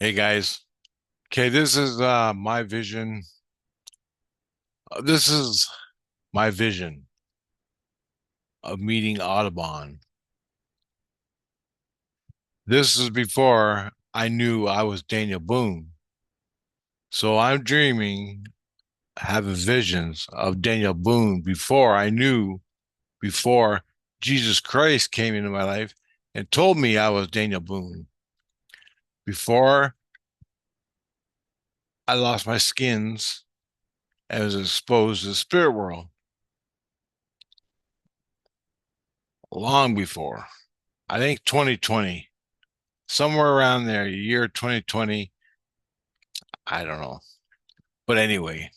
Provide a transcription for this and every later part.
Hey guys. Okay, this is my vision. This is my vision of meeting Audubon. This is before I knew I was Daniel Boone. So I'm dreaming, having visions of Daniel Boone before Jesus Christ came into my life and told me I was Daniel Boone. Before I lost my skins and was exposed to the spirit world. Long before. I think 2020. Somewhere around there, year 2020. I don't know. But anyway,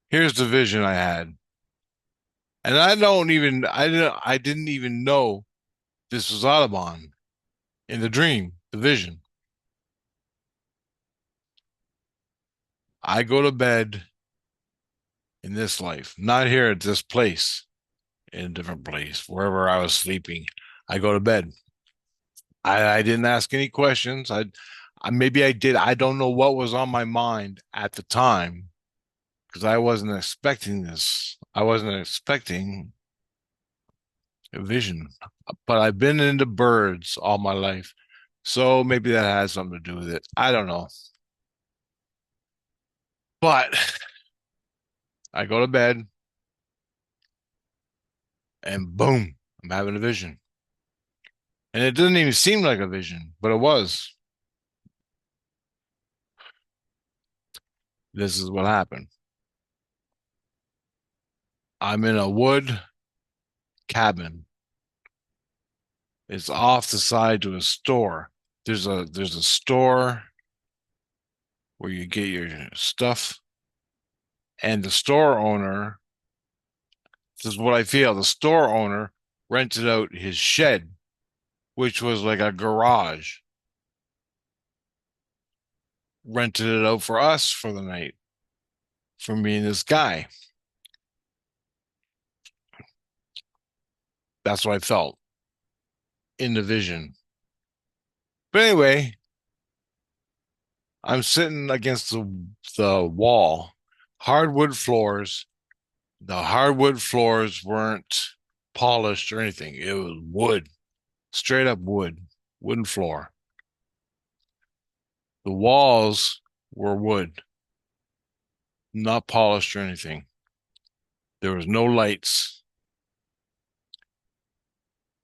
here's the vision I had. And I didn't even know this was Audubon in the dream, the vision. I go to bed in this life, not here at this place, in a different place, wherever I was sleeping. I go to bed. I didn't ask any questions. Maybe I did. I don't know what was on my mind at the time because I wasn't expecting this. I wasn't expecting a vision. But I've been into birds all my life. So maybe that has something to do with it. I don't know. But I go to bed and boom, I'm having a vision. And it didn't even seem like a vision, but it was. This is what happened. I'm in a wood cabin. It's off the side to a store. There's a store where you get your stuff, and the store owner, this is what I feel, the store owner rented out his shed, which was like a garage, rented it out for us for the night, for me and this guy. That's what I felt in the vision. But anyway, I'm sitting against the wall, hardwood floors. The hardwood floors weren't polished or anything. It was wood, straight up wood, wooden floor. The walls were wood, not polished or anything. There was no lights.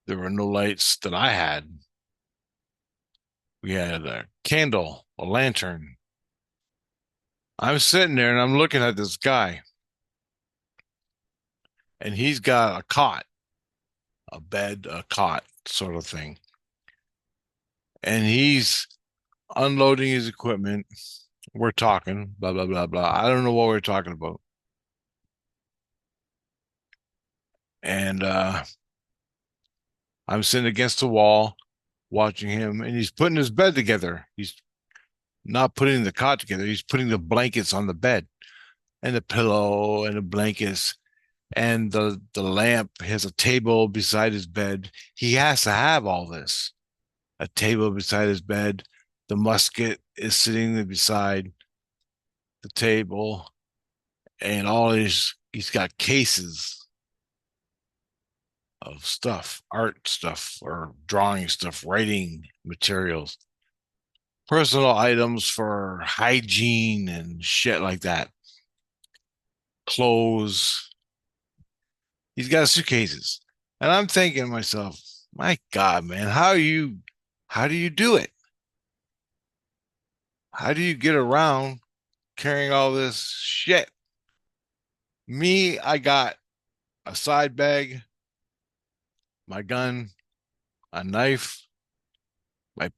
There were no lights that I had. We had a candle, a lantern. I'm sitting there and I'm looking at this guy, and he's got a cot, a bed, a cot sort of thing. And he's unloading his equipment. We're talking, blah, blah, blah, blah. I don't know what we're talking about. And I'm sitting against the wall watching him, and he's putting his bed together. He's not putting the cot together, he's putting the blankets on the bed and the pillow and the blankets and the lamp. Has a table beside his bed. He has to have all this. A table beside his bed. The musket is sitting beside the table, and all he's got cases of stuff, art stuff or drawing stuff, writing materials, personal items for hygiene and shit like that. Clothes. He's got suitcases. And I'm thinking to myself, my God, man, how do you do it? How do you get around carrying all this shit? Me, I got a side bag, my gun, a knife, my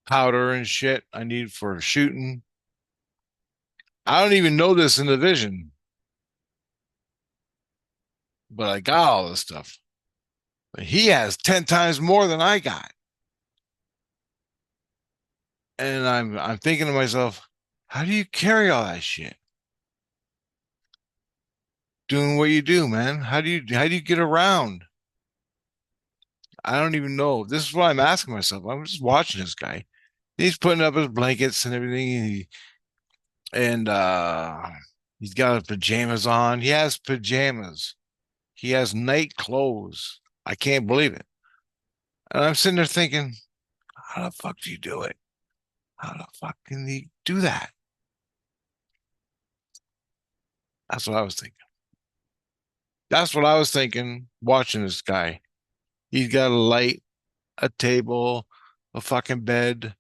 powder and shit I need for shooting. I don't even know this in the vision, but I got all this stuff. But he has 10 times more than I got. And I'm thinking to myself, how do you carry all that shit? Doing what you do, man. How do you get around? I don't even know. This is what I'm asking myself. I'm just watching this guy. He's putting up his blankets and everything. And he's got his pajamas on. He has pajamas. He has night clothes. I can't believe it. And I'm sitting there thinking, how the fuck do you do it? How the fuck can he do that? That's what I was thinking. That's what I was thinking watching this guy. He's got a light, a table, a fucking bed,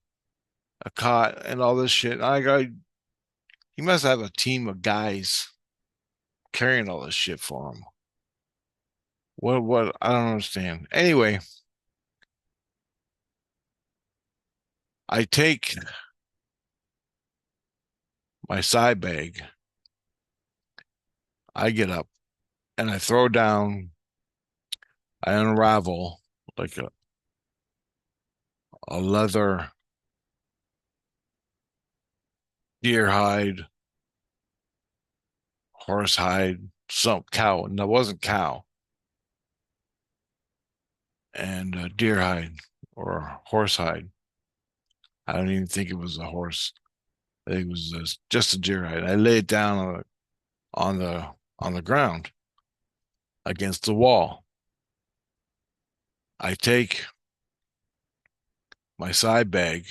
a cot, and all this shit. I got he must have a team of guys carrying all this shit for him. What I don't understand. Anyway, I take my side bag, I get up and I throw down, I unravel like a leather deer hide, horse hide, some cow, and that wasn't cow, and deer hide or horse hide. I don't even think it was a horse. I think it was just a deer hide. I lay it down on the on the ground against the wall. I take my side bag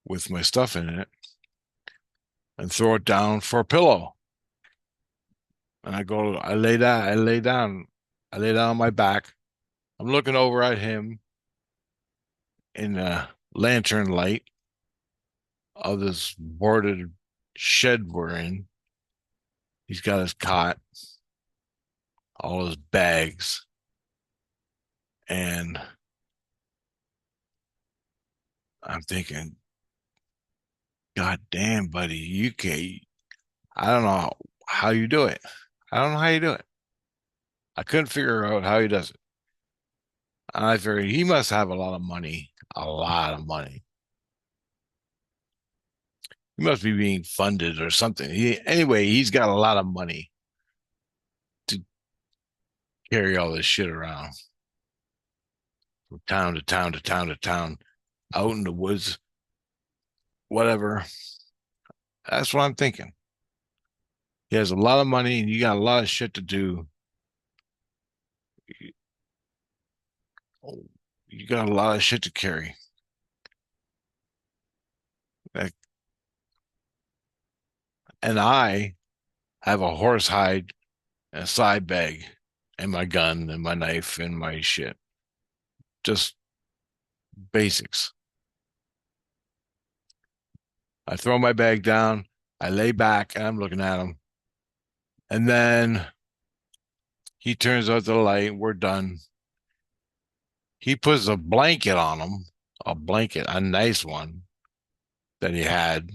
with my stuff in it and throw it down for a pillow. And I lay down on my back. I'm looking over at him in the lantern light of this boarded shed we're in. He's got his cot, all his bags, and I'm thinking, God damn, buddy, you can't. I don't know how you do it. I don't know how you do it. I couldn't figure out how he does it. And I figured he must have a lot of money, a lot of money. He must be being funded or something. Anyway, he's got a lot of money to carry all this shit around from town to town to town to town, out in the woods, whatever. That's what I'm thinking. He has a lot of money and you got a lot of shit to do. You got a lot of shit to carry. Like, and I have a horse hide and a side bag and my gun and my knife and my shit. Just basics. I throw my bag down. I lay back and I'm looking at him. And then he turns out the light. We're done. He puts a blanket on him, a blanket, a nice one that he had.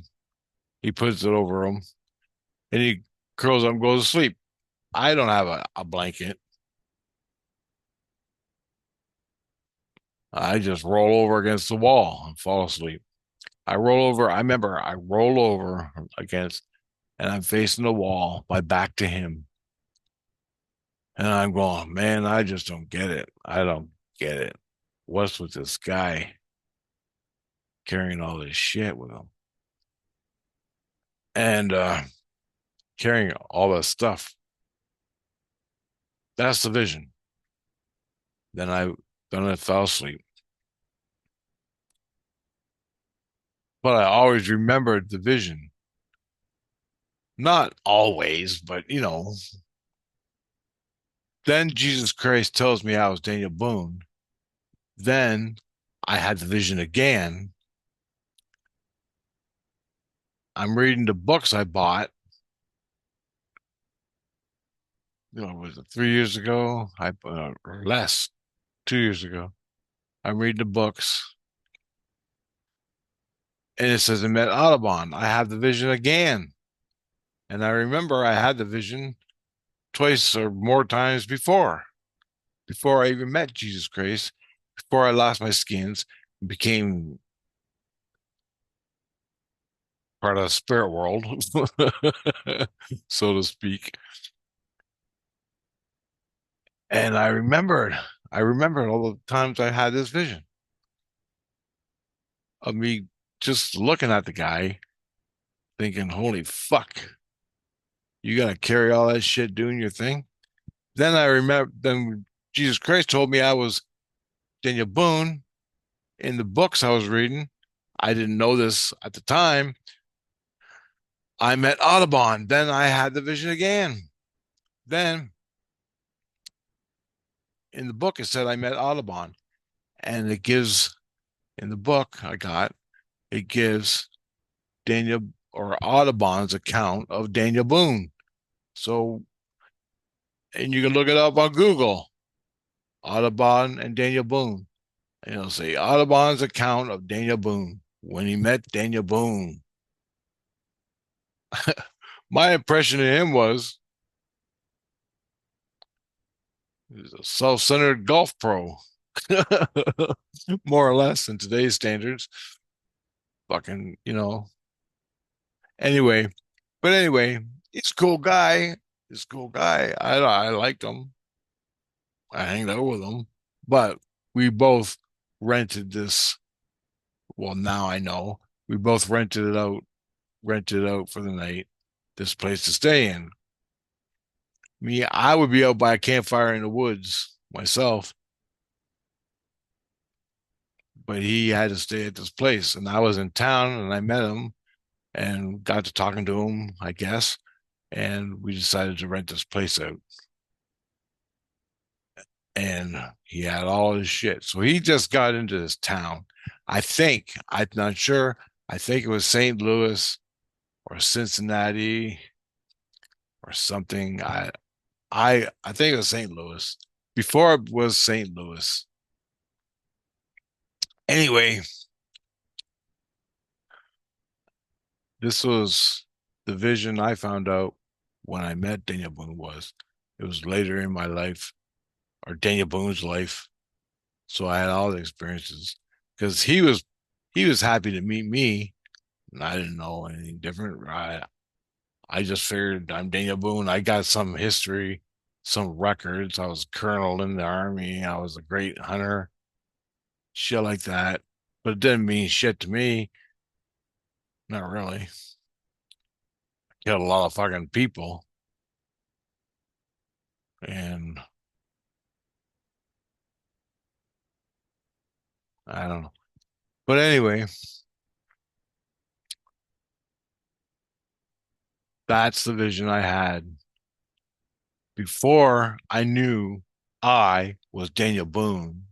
He puts it over him and he curls up and goes to sleep. I don't have a blanket. I just roll over against the wall and fall asleep. I roll over. I remember I roll over against, and I'm facing the wall, my back to him. And I'm going, man, I just don't get it. I don't get it. What's with this guy carrying all this shit with him and carrying all this stuff? That's the vision. Then I fell asleep. But I always remembered the vision. Not always, but then Jesus Christ tells me I was Daniel Boone. Then I had the vision again. I'm reading the books I bought. Was it 3 years ago? Or less, 2 years ago. I'm reading the books, and it says I met Audubon. I have the vision again, and I remember I had the vision twice or more times before I even met Jesus Christ, before I lost my skins, and became part of the spirit world, so to speak. And I remembered all the times I had this vision. of me just looking at the guy, thinking, "Holy fuck, you gotta carry all that shit doing your thing." Then I remember, then Jesus Christ told me I was Daniel Boone in the books I was reading. I didn't know this at the time. I met Audubon. Then I had the vision again. Then in the book, it said I met Audubon. And it gives, in the book I got, it gives Daniel or Audubon's account of Daniel Boone. So, and you can look it up on Google, Audubon and Daniel Boone. And it'll say Audubon's account of Daniel Boone when he met Daniel Boone. My impression of him was he's a self-centered golf pro, more or less in today's standards. Fucking, you know. Anyway, but anyway, he's a cool guy. He's a cool guy. I liked him. I hanged out with him, but we both rented this. Well, now I know we both rented it out for the night. This place to stay in. Me, I would be out by a campfire in the woods myself, but he had to stay at this place, and I was in town, and I met him and got to talking to him, I guess, and we decided to rent this place out. And he had all his shit. So he just got into this town. I'm not sure. I think it was St. Louis or Cincinnati or something. I think it was St. Louis. Before it was St. Louis. Anyway, this was the vision I found out when I met Daniel Boone was. It was later in my life or Daniel Boone's life. So I had all the experiences because he was happy to meet me, and I didn't know anything different. I just figured I'm Daniel Boone. I got some history, some records. I was a colonel in the army. I was a great hunter, shit like that. But it didn't mean shit to me. Not really. Killed a lot of fucking people, and I don't know. But anyway, that's the vision I had before I knew I was Daniel Boone.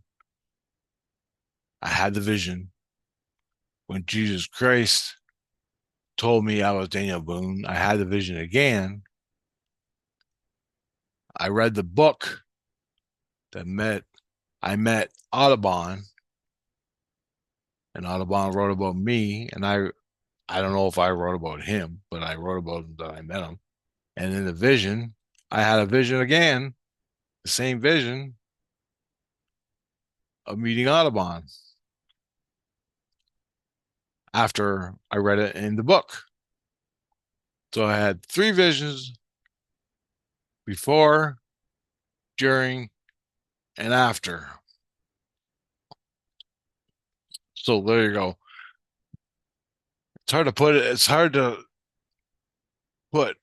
I had the vision when Jesus Christ told me I was Daniel Boone. I had the vision again. I read the book that met I met Audubon, and Audubon wrote about me, and I don't know if I wrote about him, but I wrote about him that I met him. And in the vision, I had a vision again, the same vision of meeting Audubon after I read it in the book. So I had three visions before, during, and after. So there you go. It's hard to put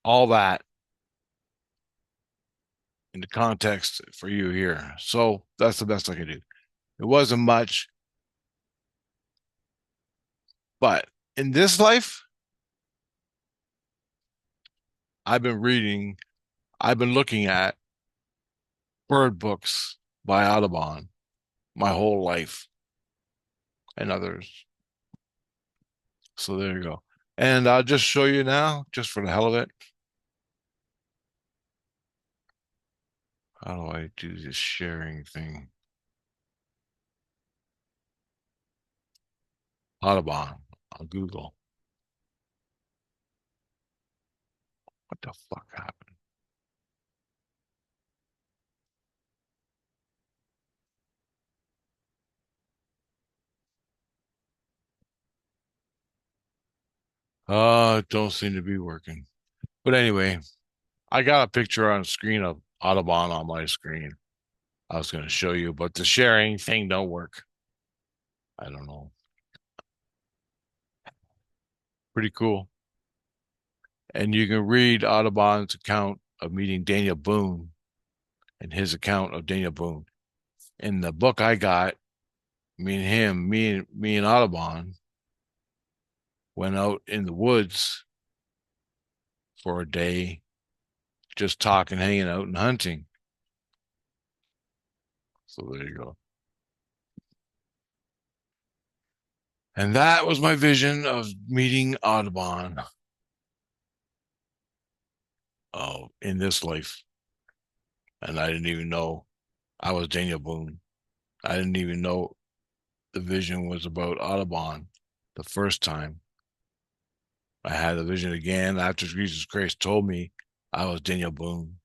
all that into context for you here. So that's the best I could do. It wasn't much, but in this life, I've been reading, I've been looking at bird books by Audubon my whole life and others. So there you go. And I'll just show you now, just for the hell of it. How do I do this sharing thing? Audubon on Google. What the fuck happened? It don't seem to be working. But anyway, I got a picture on screen of Audubon on my screen. I was going to show you, but the sharing thing don't work. I don't know. Pretty cool. And you can read Audubon's account of meeting Daniel Boone and his account of Daniel Boone. In the book I got, me and Audubon went out in the woods for a day, just talking, hanging out, and hunting. So there you go. And that was my vision of meeting Audubon in this life. And I didn't even know I was Daniel Boone. I didn't even know the vision was about Audubon the first time. I had the vision again after Jesus Christ told me I was Daniel Boone.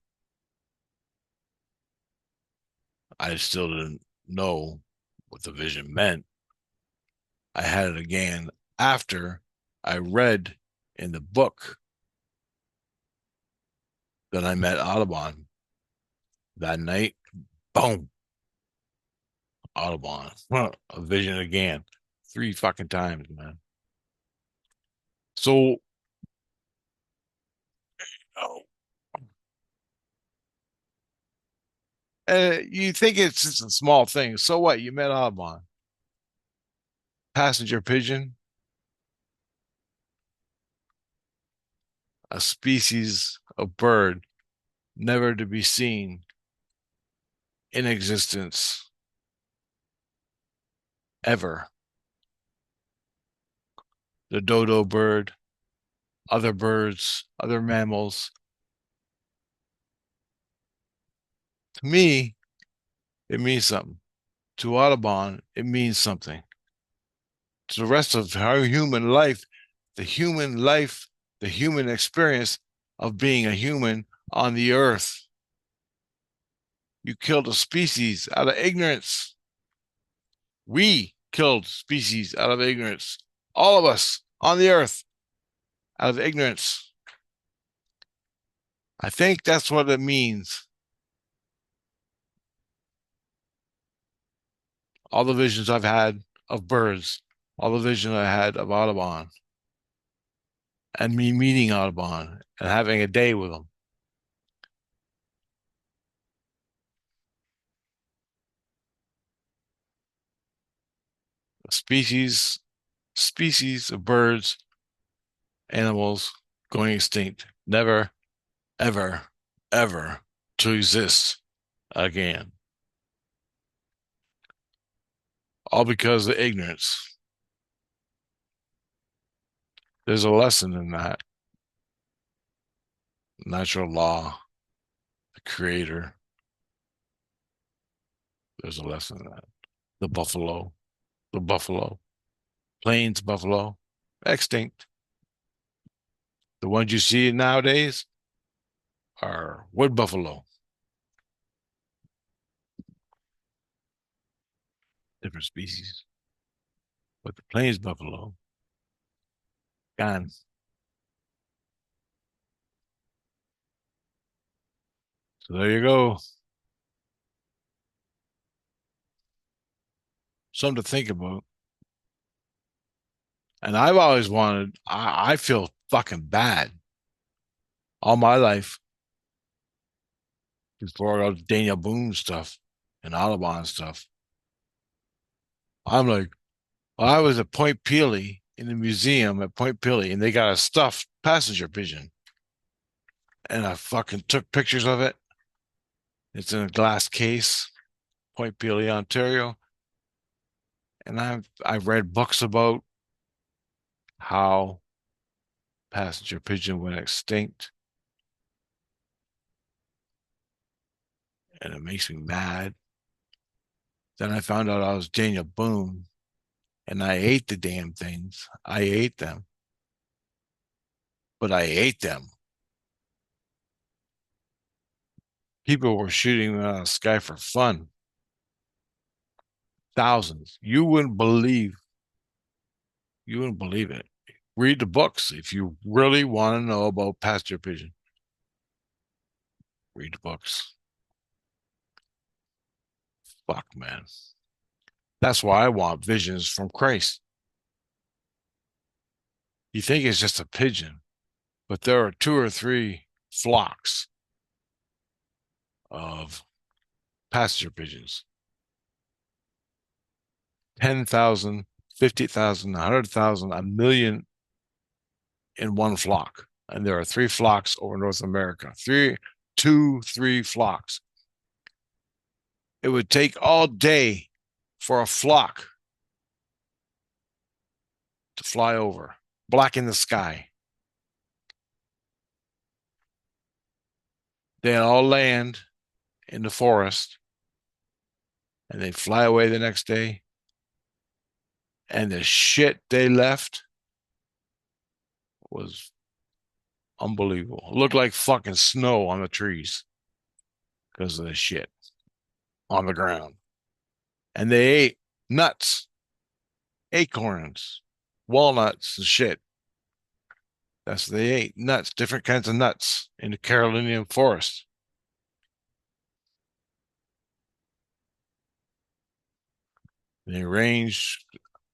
I still didn't know what the vision meant. I had it again after I read in the book that I met Audubon that night. Boom, Audubon. A vision again. 3 fucking times, man. So, oh, you think it's just a small thing. So what? You met Audubon. Passenger pigeon, a species of bird never to be seen in existence ever. The dodo bird, other birds, other mammals. To me, it means something. To Audubon, it means something. To the rest of our human life, the human life, the human experience of being a human on the earth. You killed a species out of ignorance. We killed species out of ignorance. All of us on the earth out of ignorance. I think that's what it means. All the visions I've had of birds, all the vision I had of Audubon, and me meeting Audubon and having a day with him. A species of birds, animals going extinct, never, ever, ever to exist again. All because of ignorance. There's a lesson in that. Natural law, the creator. There's a lesson in that. The buffalo, plains buffalo, extinct. The ones you see nowadays are wood buffalo, different species. But the plains buffalo, gone. So there you go. Something to think about. And I've always wanted, I feel fucking bad all my life before all the Daniel Boone stuff and Audubon stuff. I'm like, well, I was at Point Pelee in the museum at Point Pelee, and they got a stuffed passenger pigeon. And I fucking took pictures of it. It's in a glass case, Point Pelee, Ontario. And I've read books about how passenger pigeon went extinct, and it makes me mad. Then I found out I was Daniel Boone, and I ate the damn things. I ate them, but I ate them. People were shooting them out of the sky for fun. Thousands. You wouldn't believe it. Read the books if you really want to know about passenger pigeon. Read the books. Fuck, man. That's why I want visions from Christ. You think it's just a pigeon, but there are 2 or 3 flocks of passenger pigeons. 10,000, 50,000, 100,000, a million in one flock. And there are 3 flocks over North America. 3 flocks. It would take all day for a flock to fly over, black in the sky. They all land in the forest and they fly away the next day. And the shit they left was unbelievable. It looked like fucking snow on the trees because of the shit on the ground. And they ate nuts, acorns, walnuts, and shit. That's what they ate. Nuts, different kinds of nuts in the Carolinian forest. They ranged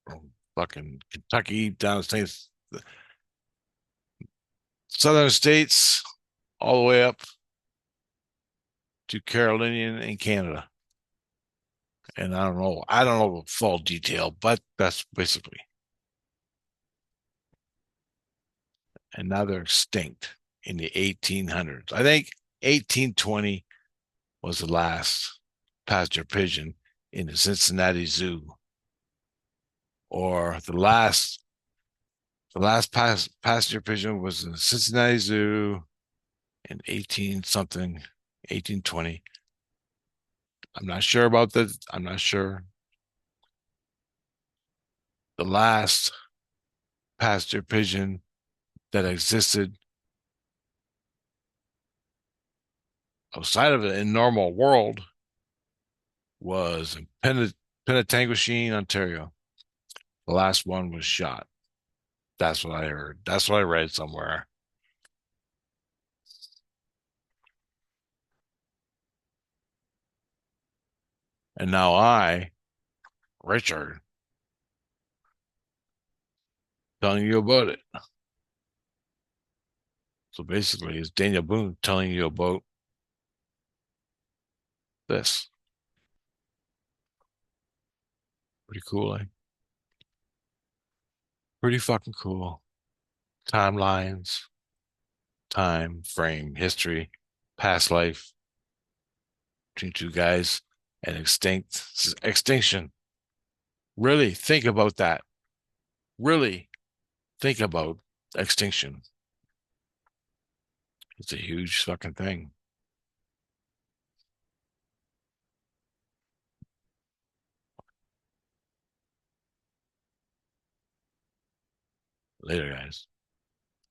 from fucking Kentucky down to the southern states all the way up to Carolinian and Canada. And I don't know the full detail, but that's basically. And now they're extinct in the 1800s. I think 1820 was the last passenger pigeon in the Cincinnati Zoo, or the last passenger pigeon was in the Cincinnati Zoo in 18 something, 1820. I'm not sure about that. I'm not sure. The last passenger pigeon that existed outside of it in normal world was in Penetanguishene, Ontario. The last one was shot. That's what I heard. That's what I read somewhere. And now Richard, telling you about it. So basically, it's Daniel Boone telling you about this. Pretty cool, eh? Pretty fucking cool. Timelines, time, frame, history, past life between 2 guys and extinction. Really think about that. Really think about extinction. It's a huge fucking thing. Later, guys.